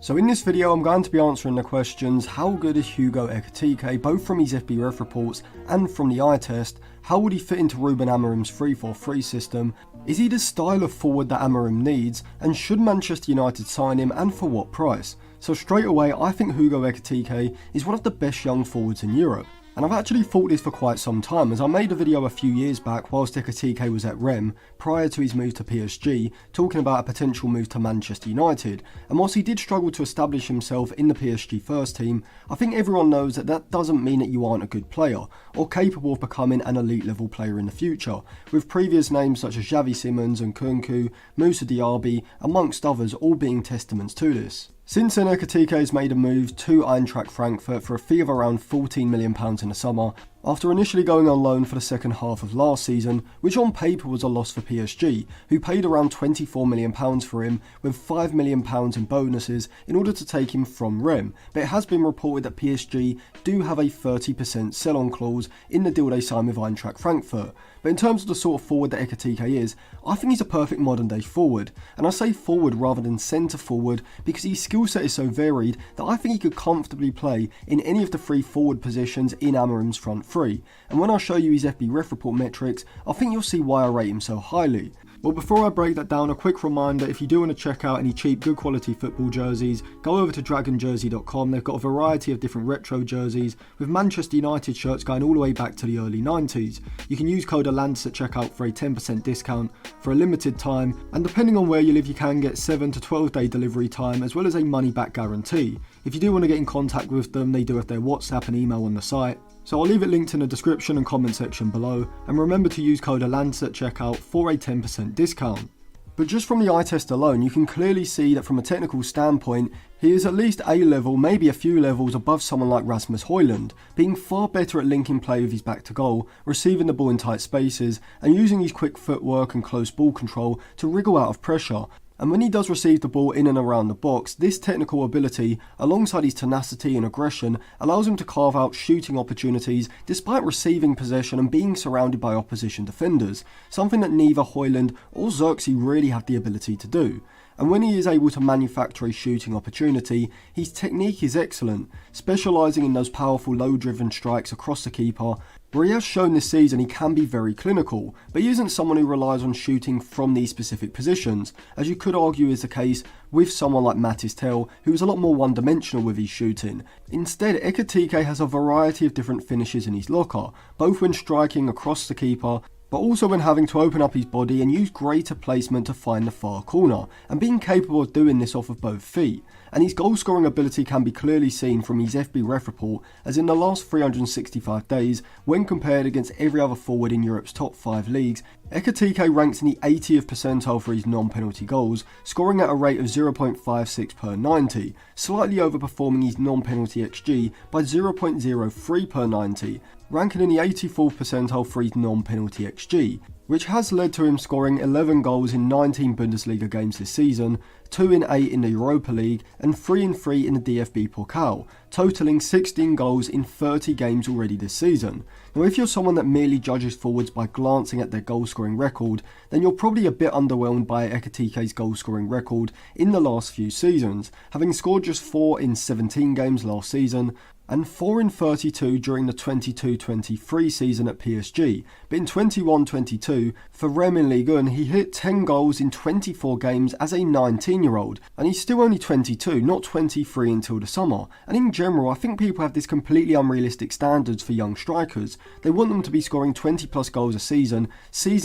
So in this video I'm going to be answering the questions: how good is Hugo Ekitike, both from his FBref reports and from the eye test? How would he fit into Ruben Amorim's 3-4-3 system? Is he the style of forward that Amorim needs? And should Manchester United sign him, and for what price? So straight away, I think Hugo Ekitike is one of the best young forwards in Europe. And I've actually thought this for quite some time, as I made a video a few years back whilst Ekitike was at Rem, prior to his move to PSG, talking about a potential move to Manchester United. And whilst he did struggle to establish himself in the PSG first team, I think everyone knows that that doesn't mean that you aren't a good player, or capable of becoming an elite level player in the future, with previous names such as Xavi Simons and Nkunku, Moussa Diaby, amongst others, all being testaments to this. Since then, Ekitike has made a move to Eintracht Frankfurt for a fee of around £14 million in the summer, after initially going on loan for the second half of last season, which on paper was a loss for PSG, who paid around £24 million for him, with £5 million in bonuses in order to take him from Rem. But it has been reported that PSG do have a 30% sell-on clause in the deal they signed with Eintracht Frankfurt. But in terms of the sort of forward that Ekitike is, I think he's a perfect modern day forward. And I say forward rather than centre forward because his skill set is so varied that I think he could comfortably play in any of the three forward positions in Amorim's front three. And when I show you his FBref report metrics, I think you'll see why I rate him so highly. Well, before I break that down, a quick reminder: if you do want to check out any cheap, good quality football jerseys, go over to dragonjersey.com. They've got a variety of different retro jerseys, with Manchester United shirts going all the way back to the early 90s. You can use code ALANTIS at checkout for a 10% discount for a limited time, and depending on where you live, you can get 7 to 12 day delivery time, as well as a money back guarantee. If you do want to get in contact with them, they do have their WhatsApp and email on the site. So I'll leave it linked in the description and comment section below, and remember to use code ALANTIS at checkout for a 10% discount. But just from the eye test alone, you can clearly see that from a technical standpoint, he is at least a level, maybe a few levels above someone like Rasmus Hojlund, being far better at linking play with his back to goal, receiving the ball in tight spaces, and using his quick footwork and close ball control to wriggle out of pressure. And when he does receive the ball in and around the box, this technical ability, alongside his tenacity and aggression, allows him to carve out shooting opportunities despite receiving possession and being surrounded by opposition defenders, something that neither Hojlund or Xerxes really have the ability to do. And when he is able to manufacture a shooting opportunity, his technique is excellent, specialising in those powerful low-driven strikes across the keeper, where he has shown this season he can be very clinical, but he isn't someone who relies on shooting from these specific positions, as you could argue is the case with someone like Matis Tel, who is a lot more one-dimensional with his shooting. Instead, Ekitike has a variety of different finishes in his locker, both when striking across the keeper, but also when having to open up his body and use greater placement to find the far corner, and being capable of doing this off of both feet. And his goal scoring ability can be clearly seen from his FBref report, as in the last 365 days, when compared against every other forward in Europe's top 5 leagues, Ekitike ranks in the 80th percentile for his non-penalty goals, scoring at a rate of 0.56 per 90, slightly overperforming his non-penalty XG by 0.03 per 90, ranking in the 84th percentile for his non-penalty XG, which has led to him scoring 11 goals in 19 Bundesliga games this season, 2 in 8 in the Europa League, and 3 in 3 in the DFB Pokal, totalling 16 goals in 30 games already this season. Now, if you're someone that merely judges forwards by glancing at their goal scoring record, then you're probably a bit underwhelmed by Ekitike's goal scoring record in the last few seasons, having scored just 4 in 17 games last season, and 4 in 32 during the 22-23 season at PSG. But in 21-22, for Rem in Ligue 1, he hit 10 goals in 24 games as a 19-year-old, and he's still only 22, not 23 until the summer. And in general, I think people have this completely unrealistic standards for young strikers. They want them to be scoring 20 plus goals a season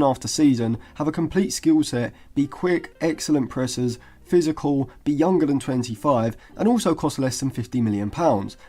after season, have a complete skill set, be quick, excellent pressers, physical, be younger than 25, and also cost less than £50 million,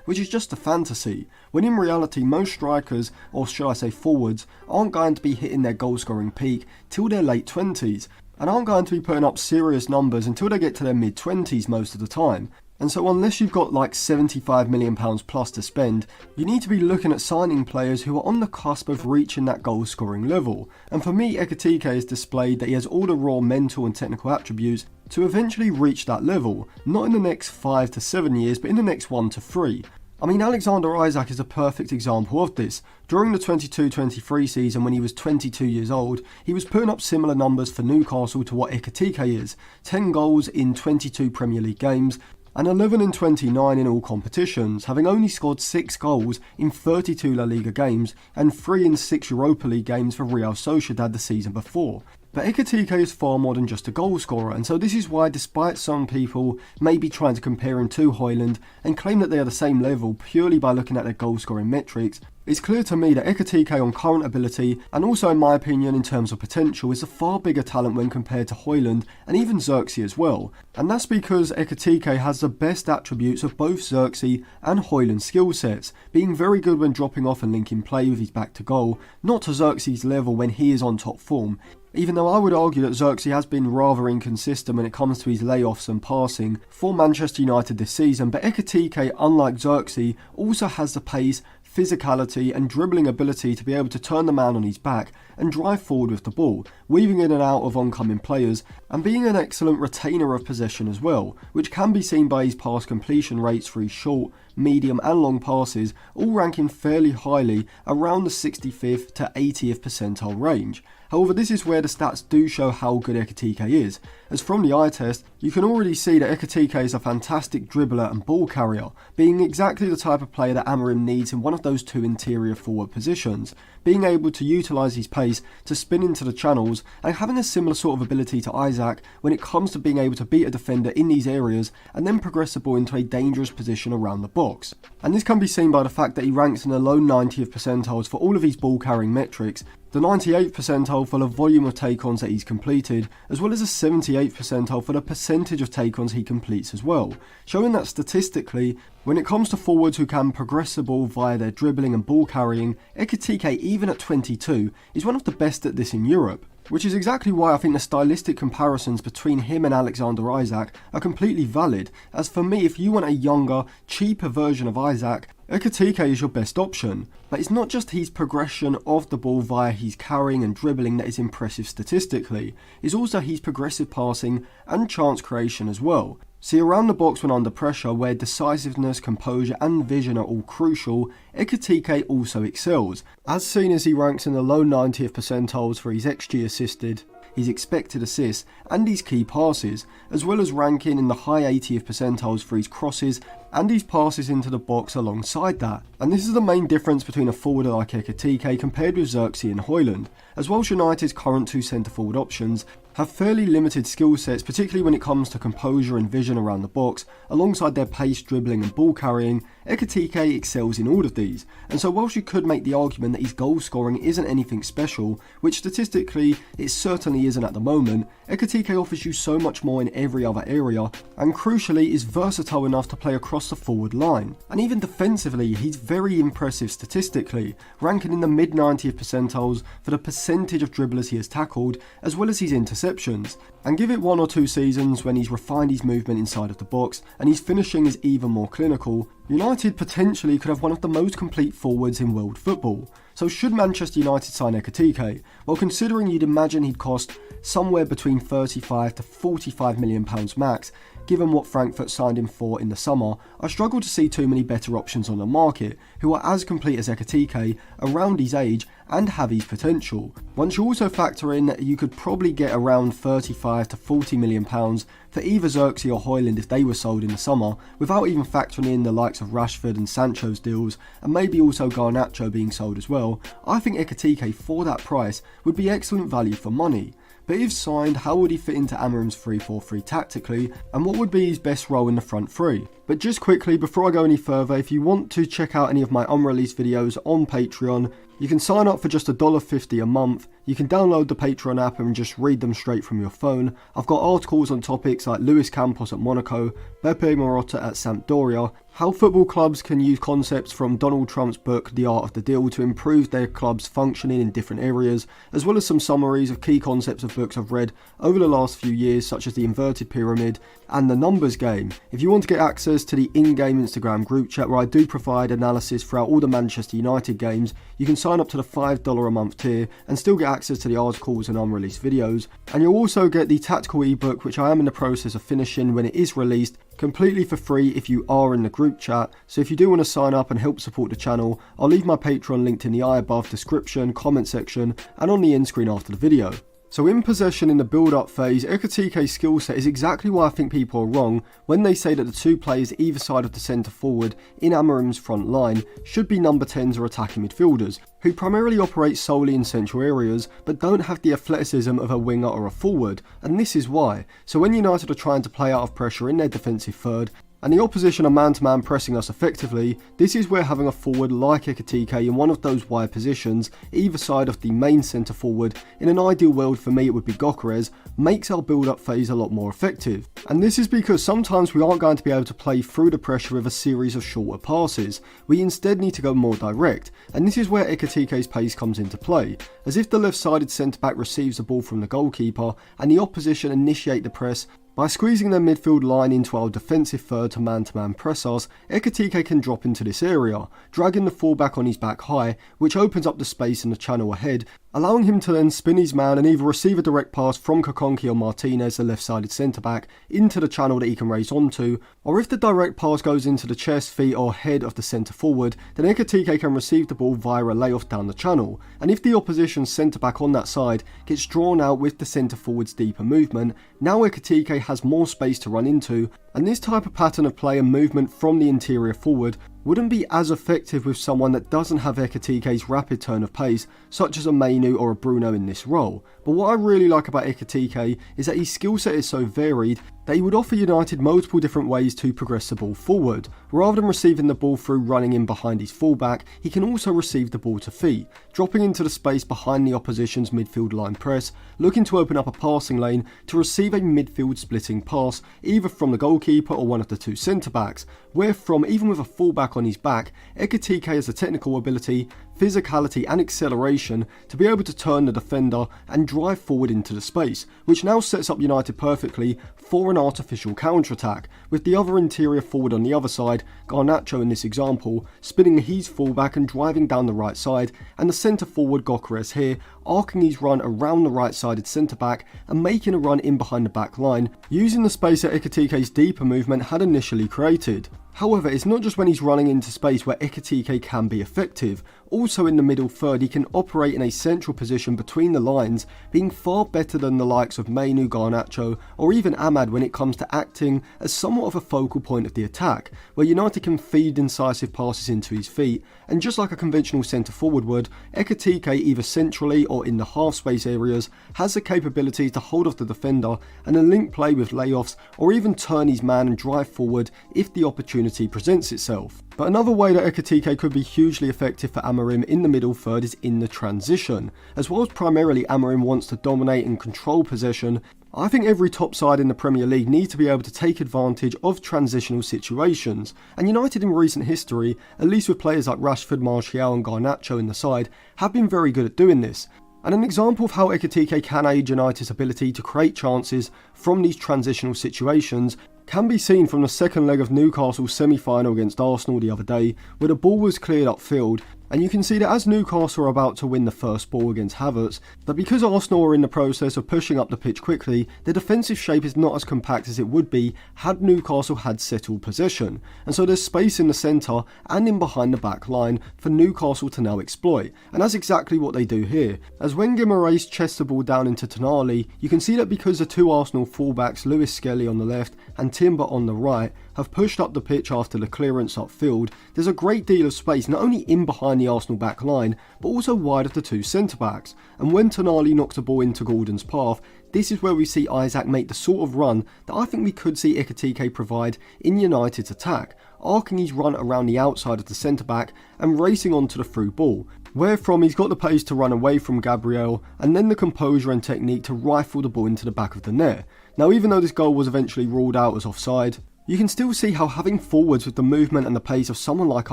which is just a fantasy, when in reality most strikers, or should I say forwards, aren't going to be hitting their goal scoring peak till their late 20s, and aren't going to be putting up serious numbers until they get to their mid 20s most of the time. And so unless you've got like £75 million plus to spend, you need to be looking at signing players who are on the cusp of reaching that goal scoring level. And for me, Ekitike has displayed that he has all the raw mental and technical attributes to eventually reach that level, not in the next 5 to 7 years, but in the next 1 to 3. I mean, Alexander Isak is a perfect example of this. During the 22-23 season, when he was 22 years old, he was putting up similar numbers for Newcastle to what Ekitike is. 10 goals in 22 Premier League games, and 11 in 29 in all competitions, having only scored 6 goals in 32 La Liga games and 3 in 6 Europa League games for Real Sociedad the season before. But Ekitike is far more than just a goal scorer, and so this is why, despite some people maybe trying to compare him to Hojlund and claim that they are the same level purely by looking at their goal scoring metrics, it's clear to me that Ekitike on current ability, and also in my opinion in terms of potential, is a far bigger talent when compared to Hojlund and even Xerxes as well. And that's because Ekitike has the best attributes of both Xerxes and Hojlund's skill sets, being very good when dropping off and linking play with his back to goal, not to Xerxes' level when he is on top form. Even though I would argue that Xerxes has been rather inconsistent when it comes to his layoffs and passing for Manchester United this season, but Ekitike, unlike Xerxes, also has the pace, physicality and dribbling ability to be able to turn the man on his back and drive forward with the ball, weaving in and out of oncoming players, and being an excellent retainer of possession as well, which can be seen by his pass completion rates for his short, medium and long passes, all ranking fairly highly around the 65th to 80th percentile range. However, this is where the stats do show how good Ekitike is, as from the eye test, you can already see that Ekitike is a fantastic dribbler and ball carrier, being exactly the type of player that Amorim needs in one of those two interior forward positions, being able to utilise his pace to spin into the channels and having a similar sort of ability to Isaac when it comes to being able to beat a defender in these areas and then progress the ball into a dangerous position around the box. And this can be seen by the fact that he ranks in the low 90th percentiles for all of his ball carrying metrics, the 98th percentile for the volume of take-ons that he's completed, as well as a 78th percentile for the percentage of take-ons he completes as well, showing that statistically, when it comes to forwards who can progress the ball via their dribbling and ball carrying, Ekitike, even at 22, is one of the best at this in Europe. Which is exactly why I think the stylistic comparisons between him and Alexander Isak are completely valid, as for me, if you want a younger, cheaper version of Isak, Ekitike is your best option. But it's not just his progression of the ball via his carrying and dribbling that is impressive statistically, it's also his progressive passing and chance creation as well. See, around the box when under pressure, where decisiveness, composure and vision are all crucial, Ekitike also excels, as seen as he ranks in the low 90th percentiles for his XG assisted, his expected assists and his key passes, as well as ranking in the high 80th percentiles for his crosses and his passes into the box alongside that. And this is the main difference between a forward like Ekitike compared with Xerxes and Hojlund, as Welsh United's current two centre forward options have fairly limited skill sets, particularly when it comes to composure and vision around the box. Alongside their pace, dribbling and ball carrying, Ekitike excels in all of these, and so whilst you could make the argument that his goal scoring isn't anything special, which statistically it certainly isn't at the moment, Ekitike offers you so much more in every other area, and crucially is versatile enough to play across the forward line. And even defensively, he's very impressive statistically, ranking in the mid 90th percentiles for the percentage of dribblers he has tackled, as well as his interceptions. And give it 1 or 2 seasons when he's refined his movement inside of the box and his finishing is even more clinical, United potentially could have one of the most complete forwards in world football. So should Manchester United sign Ekitike? Well, considering you'd imagine he'd cost somewhere between £35 to £45 million max, given what Frankfurt signed him for in the summer, I struggle to see too many better options on the market who are as complete as Ekitike, around his age and have his potential. Once you also factor in that you could probably get around £35 to £40 million for either Xerxes or Hojlund if they were sold in the summer, without even factoring in the likes of Rashford and Sancho's deals, and maybe also Garnacho being sold as well, I think Ekitike for that price would be excellent value for money. But if signed, how would he fit into Amorim's 3-4-3 tactically, and what would be his best role in the front three? But just quickly, before I go any further, if you want to check out any of my unreleased videos on Patreon, you can sign up for just $1.50 a month. You can download the Patreon app and just read them straight from your phone. I've got articles on topics like Luis Campos at Monaco, Beppe Marotta at Sampdoria, how football clubs can use concepts from Donald Trump's book The Art of the Deal to improve their club's functioning in different areas, as well as some summaries of key concepts of books I've read over the last few years, such as The Inverted Pyramid and The Numbers Game. If you want to get access to the in-game Instagram group chat where I do provide analysis throughout all the Manchester United games, you can sign up to the $5 a month tier and still get access to the articles and unreleased videos. And you'll also get the tactical ebook, which I am in the process of finishing when it is released, completely for free if you are in the group chat. So if you do want to sign up and help support the channel, I'll leave my Patreon linked in the eye above, description, comment section and on the end screen after the video. So in possession in the build-up phase, Ekitike's skill set is exactly why I think people are wrong when they say that the two players either side of the centre forward in Amorim's front line should be number 10s or attacking midfielders, who primarily operate solely in central areas but don't have the athleticism of a winger or a forward, and this is why. So when United are trying to play out of pressure in their defensive third, and the opposition are man-to-man pressing us effectively, this is where having a forward like Ekitike in one of those wide positions, either side of the main centre forward, in an ideal world for me it would be Gyökeres, makes our build-up phase a lot more effective. And this is because sometimes we aren't going to be able to play through the pressure with a series of shorter passes. We instead need to go more direct, and this is where Ekitike's pace comes into play, as if the left-sided centre-back receives the ball from the goalkeeper and the opposition initiate the press. By squeezing their midfield line into our defensive third to man-to-man press us, Ekitike can drop into this area, dragging the fullback on his back high, which opens up the space in the channel ahead, allowing him to then spin his man and either receive a direct pass from Kokonki or Martinez, the left-sided centre-back, into the channel that he can race onto, or if the direct pass goes into the chest, feet or head of the centre-forward, then Ekitike can receive the ball via a layoff down the channel, and if the opposition's centre-back on that side gets drawn out with the centre-forward's deeper movement, now Ekitike has more space to run into, and this type of pattern of play and movement from the interior forward wouldn't be as effective with someone that doesn't have Ekitike's rapid turn of pace, such as a Man Utd or a Bruno in this role. But what I really like about Ekitike is that his skill set is so varied that he would offer United multiple different ways to progress the ball forward. Rather than receiving the ball through running in behind his fullback, he can also receive the ball to feet, dropping into the space behind the opposition's midfield line press, looking to open up a passing lane to receive a midfield splitting pass, either from the goalkeeper or one of the two centre-backs, wherefrom, even with a fullback on his back, Ekitike has the technical ability, physicality and acceleration to be able to turn the defender and drive forward into the space, which now sets up United perfectly for an artificial counter-attack, with the other interior forward on the other side, Garnacho in this example, spinning his fullback and driving down the right side, and the centre forward Gyökeres here, arcing his run around the right-sided centre-back and making a run in behind the back line, using the space that Ekitike's deeper movement had initially created. However, it's not just when he's running into space where Ekitike can be effective. Also in the middle third, he can operate in a central position between the lines, being far better than the likes of Man Utd, Garnacho, or even Ahmad when it comes to acting as somewhat of a focal point of the attack, where United can feed incisive passes into his feet, and just like a conventional centre forward would, Ekitike either centrally or in the half space areas has the capability to hold off the defender and then link play with layoffs, or even turn his man and drive forward if the opportunity presents itself. But another way that Ekitike could be hugely effective for Amorim in the middle third is in the transition. As well as primarily Amorim wants to dominate and control possession, I think every top side in the Premier League needs to be able to take advantage of transitional situations, and United in recent history, at least with players like Rashford, Martial and Garnacho in the side, have been very good at doing this. And an example of how Ekitike can aid United's ability to create chances from these transitional situations can be seen from the second leg of Newcastle's semi-final against Arsenal the other day, where the ball was cleared upfield, and you can see that as Newcastle are about to win the first ball against Havertz, that because Arsenal are in the process of pushing up the pitch quickly, their defensive shape is not as compact as it would be had Newcastle had settled possession, and so there's space in the centre and in behind the back line for Newcastle to now exploit, and that's exactly what they do here. As when Guimaraes chests the ball down into Tonali, you can see that because the two Arsenal fullbacks, Lewis Skelly on the left and Timber on the right, have pushed up the pitch after the clearance upfield, there's a great deal of space not only in behind the Arsenal back line, but also wide of the two centre-backs. And when Tonali knocks the ball into Gordon's path, this is where we see Isak make the sort of run that I think we could see Ekitike provide in United's attack, arcing his run around the outside of the centre-back and racing onto the through ball, wherefrom he's got the pace to run away from Gabriel and then the composure and technique to rifle the ball into the back of the net. Now, even though this goal was eventually ruled out as offside, you can still see how having forwards with the movement and the pace of someone like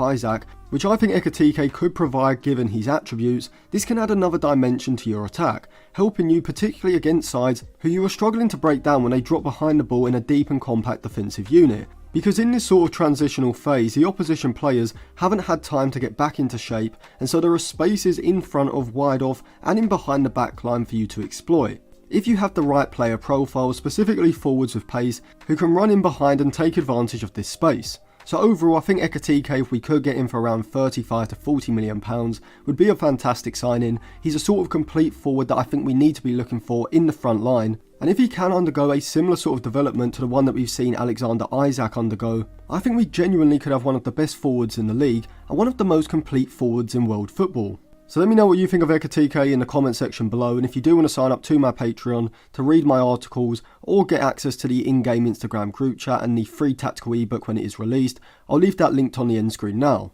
Isak, which I think Ekitike could provide given his attributes, this can add another dimension to your attack, helping you particularly against sides who you are struggling to break down when they drop behind the ball in a deep and compact defensive unit. Because in this sort of transitional phase, the opposition players haven't had time to get back into shape, and so there are spaces in front of, wide off and in behind the back line for you to exploit. If you have the right player profile, specifically forwards with pace, who can run in behind and take advantage of this space. So overall, I think Ekitike, if we could get him for around 35 to 40 million pounds, would be a fantastic signing. He's a sort of complete forward that I think we need to be looking for in the front line. And if he can undergo a similar sort of development to the one that we've seen Alexander Isak undergo, I think we genuinely could have one of the best forwards in the league and one of the most complete forwards in world football. So let me know what you think of Ekitike in the comment section below, and if you do want to sign up to my Patreon to read my articles or get access to the in-game Instagram group chat and the free tactical ebook when it is released, I'll leave that linked on the end screen now.